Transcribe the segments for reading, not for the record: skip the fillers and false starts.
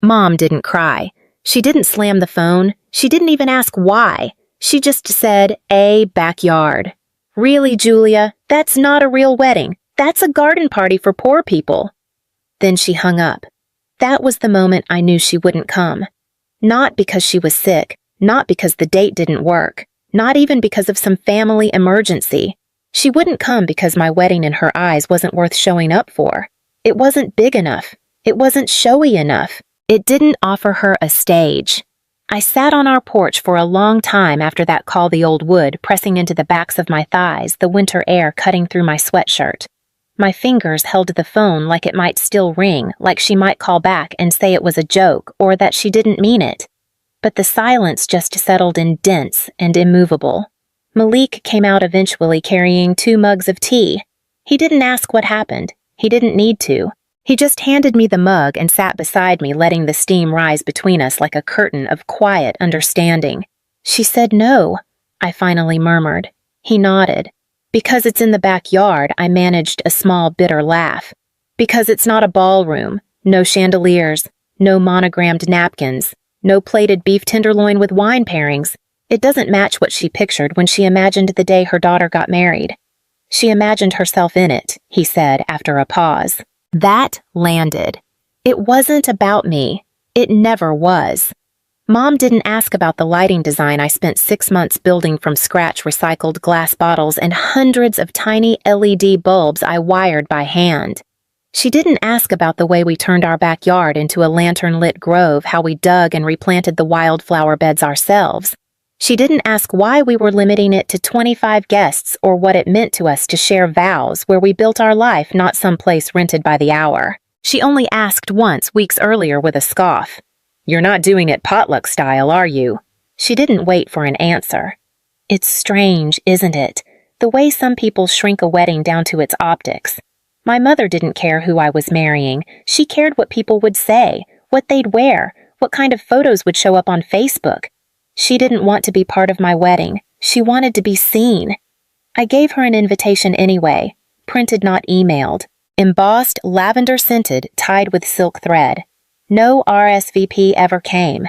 Mom didn't cry. She didn't slam the phone. She didn't even ask why. She just said, "A backyard." "Really, Julia? That's not a real wedding. That's a garden party for poor people." Then she hung up. That was the moment I knew she wouldn't come. Not because she was sick, not because the date didn't work, not even because of some family emergency. She wouldn't come because my wedding in her eyes wasn't worth showing up for. It wasn't big enough. It wasn't showy enough. It didn't offer her a stage. I sat on our porch for a long time after that call the old wood, pressing into the backs of my thighs, the winter air cutting through my sweatshirt. My fingers held the phone like it might still ring, like she might call back and say it was a joke or that she didn't mean it. But the silence just settled in dense and immovable. Malik came out eventually carrying 2 mugs of tea. He didn't ask what happened. He didn't need to. He just handed me the mug and sat beside me, letting the steam rise between us like a curtain of quiet understanding. "She said no," I finally murmured. He nodded. Because it's in the backyard, I managed a small, bitter laugh. Because it's not a ballroom, no chandeliers, no monogrammed napkins, no plated beef tenderloin with wine pairings. It doesn't match what she pictured when she imagined the day her daughter got married. She imagined herself in it, he said after a pause. That landed. It wasn't about me. It never was. Mom didn't ask about the lighting design I spent 6 months building from scratch, recycled glass bottles and hundreds of tiny LED bulbs I wired by hand. She didn't ask about the way we turned our backyard into a lantern-lit grove, how we dug and replanted the wildflower beds ourselves. She didn't ask why we were limiting it to 25 guests or what it meant to us to share vows where we built our life, not some place rented by the hour. She only asked once weeks earlier with a scoff. "You're not doing it potluck style, are you?" She didn't wait for an answer. It's strange, isn't it? The way some people shrink a wedding down to its optics. My mother didn't care who I was marrying. She cared what people would say, what they'd wear, what kind of photos would show up on Facebook. She didn't want to be part of my wedding. She wanted to be seen. I gave her an invitation anyway, printed not emailed, embossed lavender-scented, tied with silk thread. No RSVP ever came.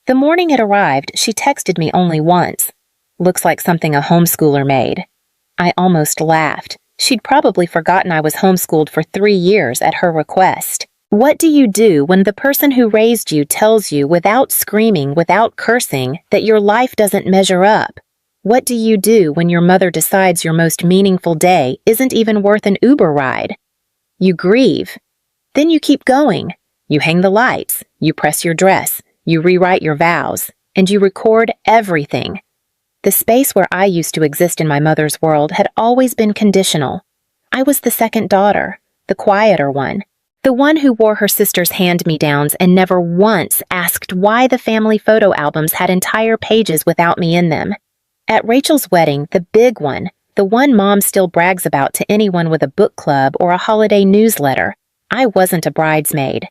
The morning it arrived, she texted me only once. "Looks like something a homeschooler made." I almost laughed. She'd probably forgotten I was homeschooled for 3 years at her request. What do you do when the person who raised you tells you without screaming, without cursing, that your life doesn't measure up? What do you do when your mother decides your most meaningful day isn't even worth an Uber ride? You grieve. Then you keep going. You hang the lights, you press your dress, you rewrite your vows, and you record everything. The space where I used to exist in my mother's world had always been conditional. I was the second daughter, the quieter one. The one who wore her sister's hand-me-downs and never once asked why the family photo albums had entire pages without me in them. At Rachel's wedding, the big one, the one Mom still brags about to anyone with a book club or a holiday newsletter, I wasn't a bridesmaid.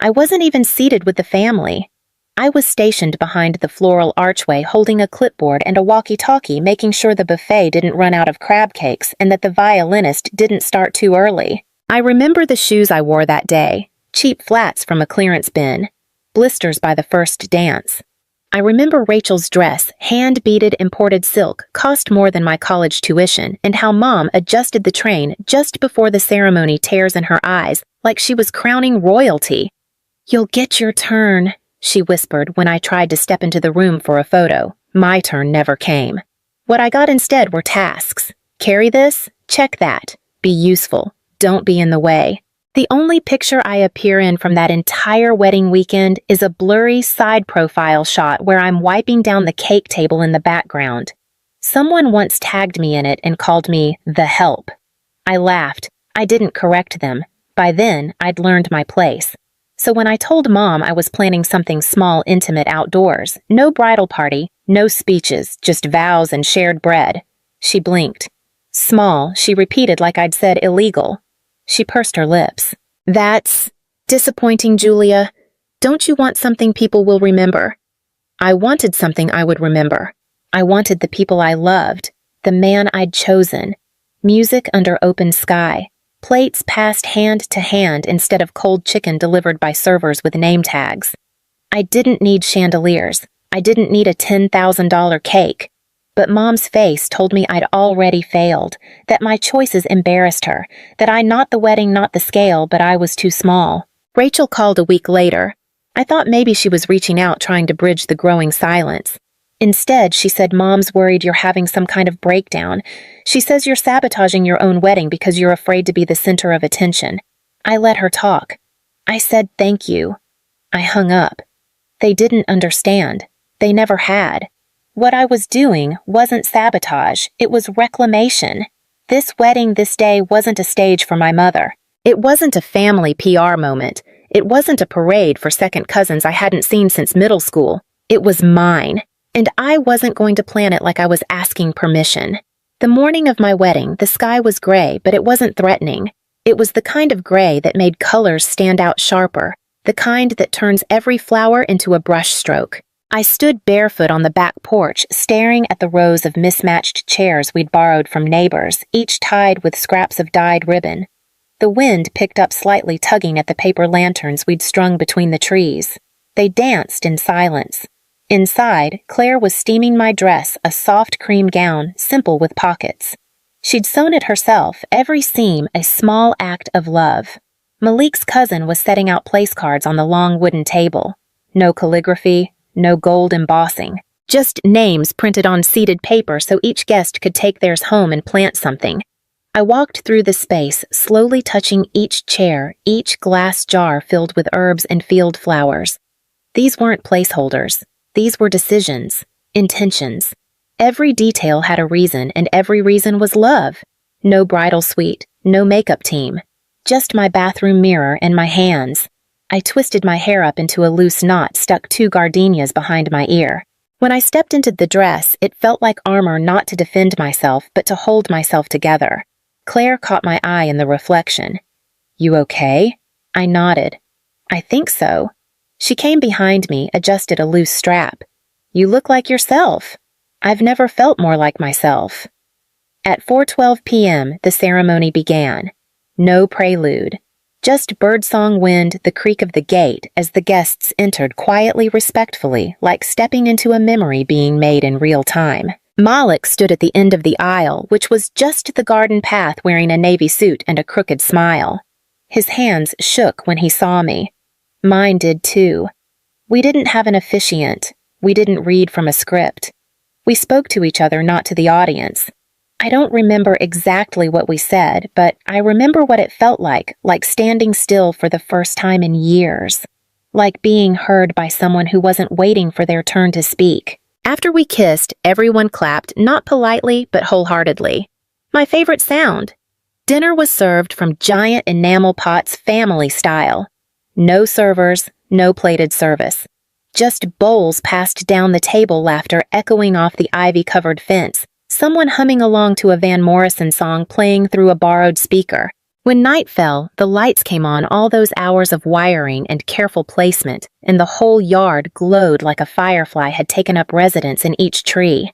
I wasn't even seated with the family. I was stationed behind the floral archway holding a clipboard and a walkie-talkie, making sure the buffet didn't run out of crab cakes and that the violinist didn't start too early. I remember the shoes I wore that day, cheap flats from a clearance bin, blisters by the first dance. I remember Rachel's dress, hand-beaded imported silk, cost more than my college tuition, and how Mom adjusted the train just before the ceremony, tears in her eyes, like she was crowning royalty. "You'll get your turn," she whispered when I tried to step into the room for a photo. My turn never came. What I got instead were tasks. Carry this, check that, be useful. Don't be in the way. The only picture I appear in from that entire wedding weekend is a blurry side profile shot where I'm wiping down the cake table in the background. Someone once tagged me in it and called me the help. I laughed. I didn't correct them. By then, I'd learned my place. So when I told Mom I was planning something small, intimate outdoors, no bridal party, no speeches, just vows and shared bread, she blinked. Small, she repeated like I'd said illegal. She pursed her lips. "That's disappointing, Julia. Don't you want something people will remember?" I wanted something I would remember. I wanted the people I loved, the man I'd chosen, music under open sky, Plates passed hand to hand instead of cold chicken delivered by servers with name tags. I didn't need chandeliers. I didn't need a $10,000 cake. But Mom's face told me I'd already failed, that my choices embarrassed her, that not the wedding, not the scale, but I was too small. Rachel called a week later. I thought maybe she was reaching out trying to bridge the growing silence. Instead, she said Mom's worried you're having some kind of breakdown. She says you're sabotaging your own wedding because you're afraid to be the center of attention. I let her talk. I said thank you. I hung up. They didn't understand. They never had. What I was doing wasn't sabotage, it was reclamation. This wedding this day wasn't a stage for my mother. It wasn't a family PR moment. It wasn't a parade for second cousins I hadn't seen since middle school. It was mine. And I wasn't going to plan it like I was asking permission. The morning of my wedding, the sky was gray, but it wasn't threatening. It was the kind of gray that made colors stand out sharper, the kind that turns every flower into a brushstroke. I stood barefoot on the back porch, staring at the rows of mismatched chairs we'd borrowed from neighbors, each tied with scraps of dyed ribbon. The wind picked up slightly, tugging at the paper lanterns we'd strung between the trees. They danced in silence. Inside, Claire was steaming my dress, a soft cream gown, simple with pockets. She'd sewn it herself, every seam a small act of love. Malik's cousin was setting out place cards on the long wooden table. No calligraphy, no gold embossing. Just names printed on seeded paper so each guest could take theirs home and plant something. I walked through the space, slowly touching each chair, each glass jar filled with herbs and field flowers. These weren't placeholders. These were decisions, intentions. Every detail had a reason, and every reason was love. No bridal suite, no makeup team. Just my bathroom mirror and my hands. I twisted my hair up into a loose knot, stuck 2 gardenias behind my ear. When I stepped into the dress, it felt like armor, not to defend myself, but to hold myself together. Claire caught my eye in the reflection. "You okay?" I nodded. "I think so." She came behind me, adjusted a loose strap. "You look like yourself." I've never felt more like myself. At 4:12 p.m., the ceremony began. No prelude. Just birdsong wind, the creak of the gate as the guests entered quietly, respectfully, like stepping into a memory being made in real time. Malik stood at the end of the aisle, which was just the garden path, wearing a navy suit and a crooked smile. His hands shook when he saw me. Mine did too. We didn't have an officiant. We didn't read from a script. We spoke to each other, not to the audience. I don't remember exactly what we said, but I remember what it felt like standing still for the first time in years. Like being heard by someone who wasn't waiting for their turn to speak. After we kissed, everyone clapped, not politely, but wholeheartedly. My favorite sound. Dinner was served from giant enamel pots, family style. No servers, no plated service. Just bowls passed down the table, laughter echoing off the ivy-covered fence, someone humming along to a Van Morrison song playing through a borrowed speaker. When night fell, the lights came on, all those hours of wiring and careful placement, and the whole yard glowed like a firefly had taken up residence in each tree.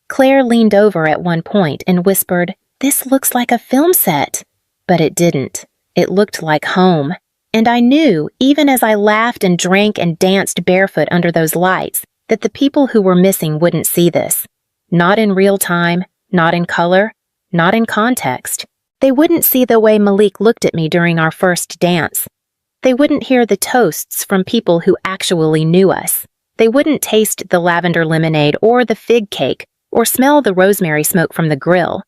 Claire leaned over at one point and whispered, "This looks like a film set." But it didn't. It looked like home. And I knew, even as I laughed and drank and danced barefoot under those lights, that the people who were missing wouldn't see this. Not in real time, not in color, not in context. They wouldn't see the way Malik looked at me during our first dance. They wouldn't hear the toasts from people who actually knew us. They wouldn't taste the lavender lemonade or the fig cake or smell the rosemary smoke from the grill.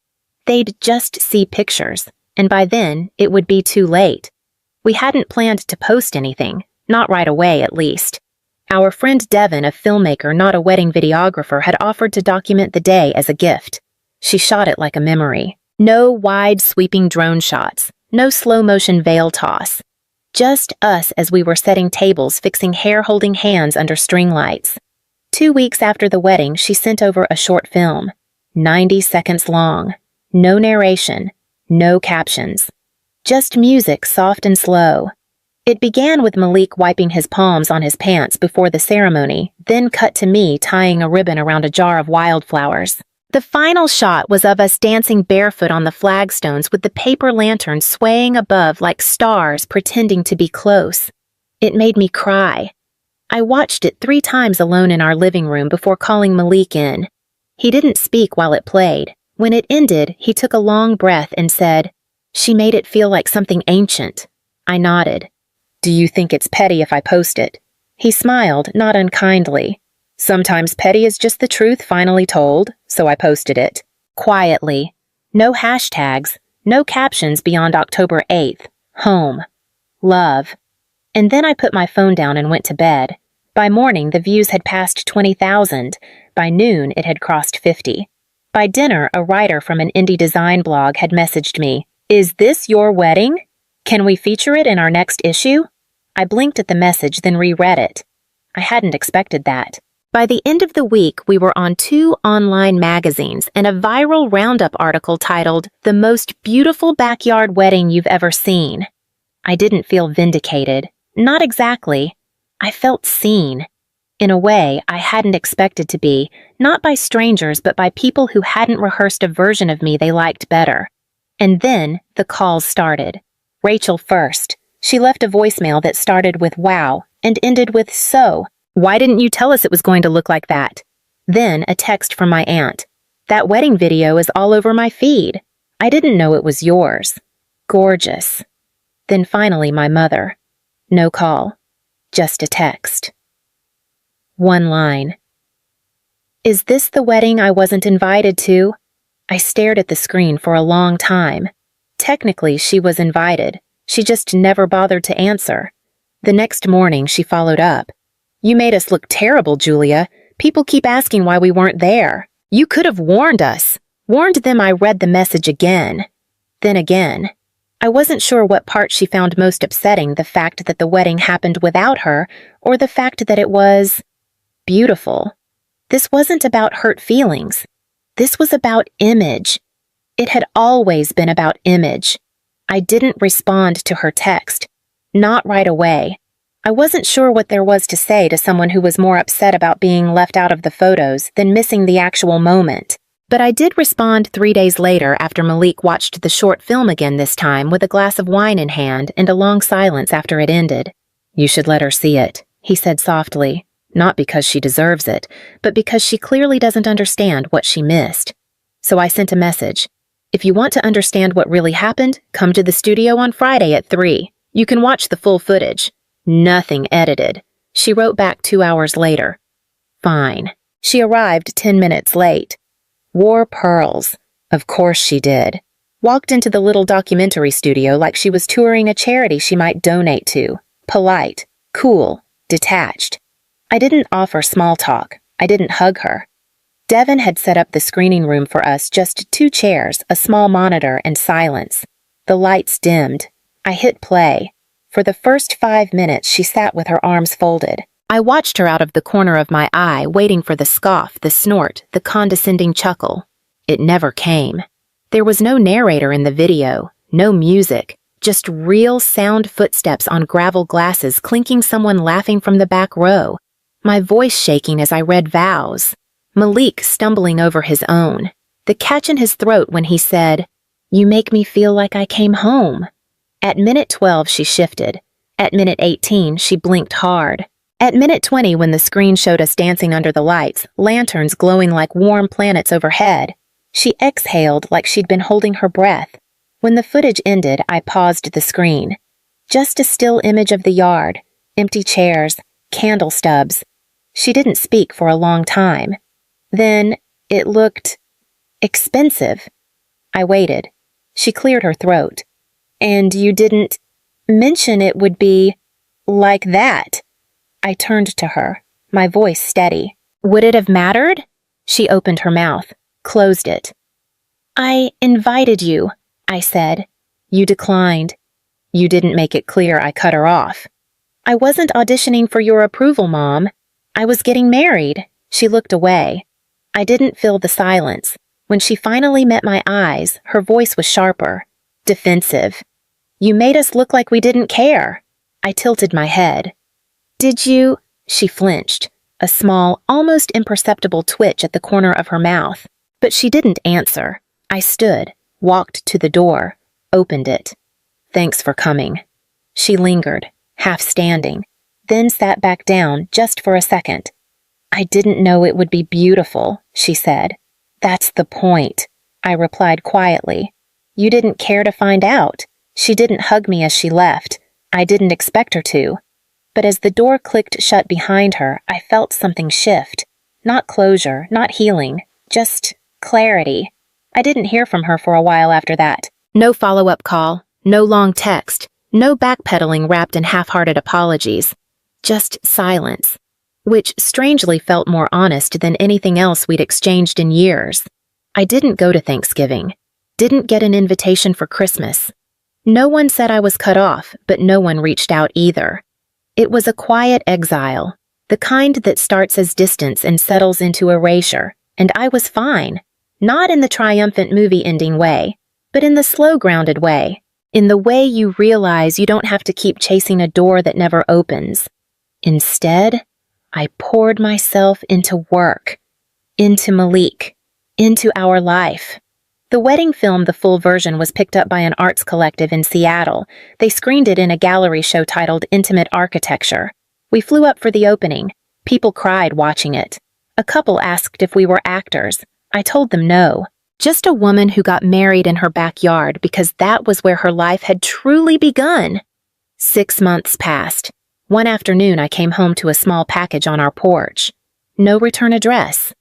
They'd just see pictures, and by then it would be too late. We hadn't planned to post anything, not right away at least. Our friend Devin, a filmmaker, not a wedding videographer, had offered to document the day as a gift. She shot it like a memory. No wide, sweeping drone shots, no slow-motion veil toss. Just us as we were setting tables, fixing hair, holding hands under string lights. 2 weeks after the wedding, she sent over a short film, 90 seconds long. No narration, no captions. Just music, soft and slow. It began with Malik wiping his palms on his pants before the ceremony, then cut to me tying a ribbon around a jar of wildflowers. The final shot was of us dancing barefoot on the flagstones with the paper lantern swaying above like stars pretending to be close. It made me cry. I watched it 3 times alone in our living room before calling Malik in. He didn't speak while it played. When it ended, he took a long breath and said, "She made it feel like something ancient." I nodded. "Do you think it's petty if I post it?" He smiled, not unkindly. "Sometimes petty is just the truth finally told, so I posted it." Quietly. No hashtags, no captions beyond October 8th. Home. Love. And then I put my phone down and went to bed. By morning, the views had passed 20,000. By noon, it had crossed 50. By dinner, a writer from an indie design blog had messaged me, "Is this your wedding? Can we feature it in our next issue?" I blinked at the message, then reread it. I hadn't expected that. By the end of the week, we were on 2 online magazines and a viral roundup article titled, "The Most Beautiful Backyard Wedding You've Ever Seen." I didn't feel vindicated. Not exactly. I felt seen. In a way, I hadn't expected to be, not by strangers, but by people who hadn't rehearsed a version of me they liked better. And then the calls started. Rachel first. She left a voicemail that started with "wow" and ended with "so. Why didn't you tell us it was going to look like that?" Then a text from my aunt. "That wedding video is all over my feed. I didn't know it was yours. Gorgeous." Then finally my mother. No call. Just a text. One line. "Is this the wedding I wasn't invited to?" I stared at the screen for a long time. Technically, she was invited. She just never bothered to answer. The next morning, she followed up. "You made us look terrible, Julia. People keep asking why we weren't there. You could have warned us." Warned them. I read the message again. Then again. I wasn't sure what part she found most upsetting, the fact that the wedding happened without her, or the fact that it was beautiful. This wasn't about hurt feelings. This was about image. It had always been about image. I didn't respond to her text. Not right away. I wasn't sure what there was to say to someone who was more upset about being left out of the photos than missing the actual moment. But I did respond 3 days later after Malik watched the short film again, this time with a glass of wine in hand and a long silence after it ended. "You should let her see it," he said softly. "Not because she deserves it, but because she clearly doesn't understand what she missed." So I sent a message. "If you want to understand what really happened, come to the studio on Friday at 3. You can watch the full footage. Nothing edited." She wrote back 2 hours later. Fine. She arrived 10 minutes late. Wore pearls. Of course she did. Walked into the little documentary studio like she was touring a charity she might donate to. Polite, cool, detached. I didn't offer small talk. I didn't hug her. Devin had set up the screening room for us, just 2 chairs, a small monitor, and silence. The lights dimmed. I hit play. For the first 5 minutes, she sat with her arms folded. I watched her out of the corner of my eye, waiting for the scoff, the snort, the condescending chuckle. It never came. There was no narrator in the video, no music, just real sound footsteps on gravel glasses clinking, someone laughing from the back row, my voice shaking as I read vows, Malik stumbling over his own, the catch in his throat when he said, "You make me feel like I came home." At minute 12, she shifted. At minute 18, she blinked hard. At minute 20, when the screen showed us dancing under the lights, lanterns glowing like warm planets overhead, she exhaled like she'd been holding her breath. When the footage ended, I paused the screen. Just a still image of the yard, empty chairs, candle stubs. She didn't speak for a long time. Then it looked expensive. I waited. She cleared her throat. "And you didn't mention it would be like that." I turned to her, my voice steady. "Would it have mattered?" She opened her mouth, closed it. "I invited you," I said. "You declined." "You didn't make it clear." I cut her off. "I wasn't auditioning for your approval, Mom. I was getting married." She looked away. I didn't feel the silence. When she finally met my eyes, her voice was sharper, defensive. "You made us look like we didn't care." I tilted my head. "Did you?" She flinched, a small, almost imperceptible twitch at the corner of her mouth. But she didn't answer. I stood, walked to the door, opened it. "Thanks for coming." She lingered, half standing, then sat back down just for a second. "I didn't know it would be beautiful," she said. "That's the point," I replied quietly. "You didn't care to find out." She didn't hug me as she left. I didn't expect her to. But as the door clicked shut behind her, I felt something shift. Not closure, not healing, just clarity. I didn't hear from her for a while after that. No follow-up call, no long text, no backpedaling wrapped in half-hearted apologies. Just silence, which strangely felt more honest than anything else we'd exchanged in years. I didn't go to Thanksgiving, didn't get an invitation for Christmas. No one said I was cut off, but no one reached out either. It was a quiet exile, the kind that starts as distance and settles into erasure, and I was fine. Not in the triumphant movie ending way, but in the slow grounded way, in the way you realize you don't have to keep chasing a door that never opens. Instead, I poured myself into work, into Malik, into our life. The wedding film, the full version, was picked up by an arts collective in Seattle. They screened it in a gallery show titled Intimate Architecture. We flew up for the opening. People cried watching it. A couple asked if we were actors. I told them no. Just a woman who got married in her backyard because that was where her life had truly begun. 6 months passed. One afternoon I came home to a small package on our porch. No return address.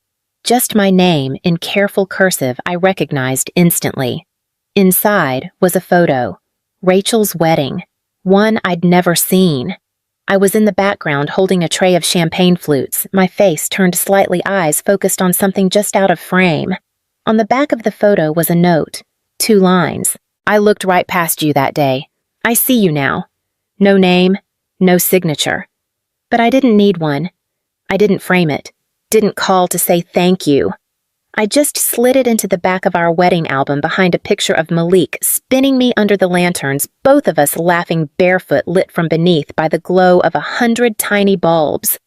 Just my name in careful cursive I recognized instantly. Inside was a photo. Rachel's wedding. One I'd never seen. I was in the background holding a tray of champagne flutes, my face turned slightly, eyes focused on something just out of frame. On the back of the photo was a note. 2 lines. "I looked right past you that day. I see you now." No name, no signature. But I didn't need one. I didn't frame it. Didn't call to say thank you. I just slid it into the back of our wedding album behind a picture of Malik spinning me under the lanterns, both of us laughing barefoot, lit from beneath by the glow of 100 tiny bulbs.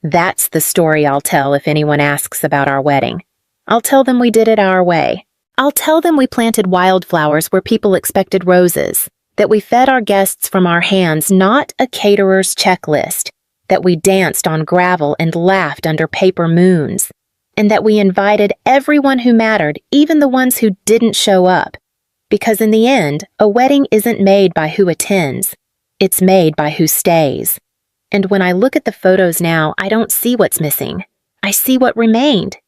That's the story I'll tell if anyone asks about our wedding. I'll tell them we did it our way. I'll tell them we planted wildflowers where people expected roses, that we fed our guests from our hands, not a caterer's checklist, that we danced on gravel and laughed under paper moons, and that we invited everyone who mattered, even the ones who didn't show up. Because in the end, a wedding isn't made by who attends, it's made by who stays. And when I look at the photos now, I don't see what's missing. I see what remained.